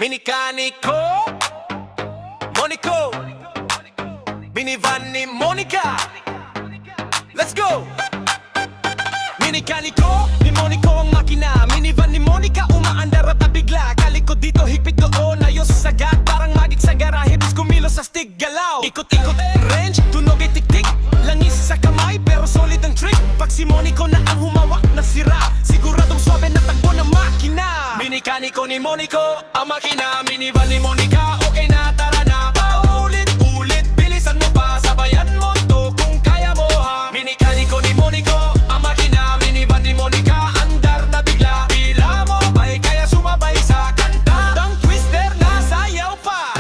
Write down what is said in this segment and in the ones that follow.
Minikaniko, Monico, minivan ni Monica. Let's go! Minikaniko, ni Monico ang makina. Minivan ni Monica, umaandar at nabigla. Kalikod dito, higpit doon, ayos sa sagat. Parang magik sa garahe, bis kumilos sa stick galaw. Ikot-ikot, range, tunog ay tik-tik. Langis sa kamay, pero solid ang trick. Pag si Monico na ang humawak na sira, siguradong swabe na tagpo ng makina. Minikaniko ni Monico, ang makina. Minivan ni Monica, okay na, tara na. Paulit-ulit, bilisan mo pa, sabayan mo to kung kaya mo ha. Minikaniko ni Monico, ang makina. Minivan ni Monica, andar na bigla. Bila mo ba'y kaya sumabay sa kanta? Tang twister na sayaw pa.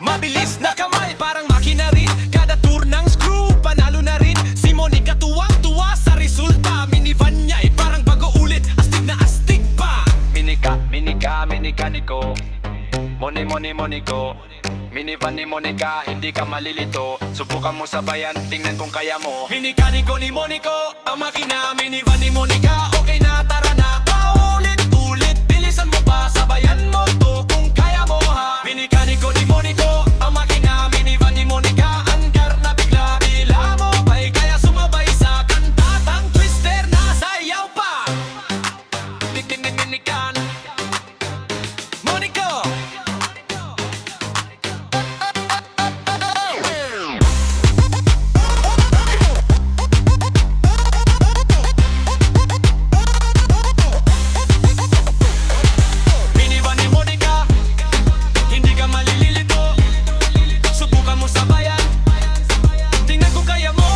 Mabilis na kamay, parang makina rin. Kada tour ng screw, panalo na rin. Si Monica tuwang-tuwa sa resulta. Minivan niya ay parang bago ulit, astig na astig pa. Minikaniko, Monico. Minivan ni Monica, hindi ka malilito. Subukan mo sabayan, tingnan kung kaya mo. Minikaniko ni Monico, ang makina. Minivan ni Monica, okay na, tara na. Paulit-ulit, bilisan mo pa, sabayan mo to kung kaya mo ha. Minikaniko ni Monico, ang makina. Minivan ni Monica, andar na bigla. Bila mo ba'y kaya sumabay sa kanta? Tang twister na sayaw pa. Minikan, Monico. Minivan ni Monica, hindi ka malililito. Subukan mo sabayan, tingnan kung kaya mo.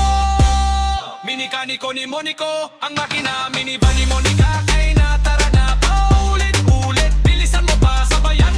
Minikaniko ni Monico, ang makina. Minivan ni Monica, kaya na, tara na. Paulit-ulit, bilisan mo pa, sabayan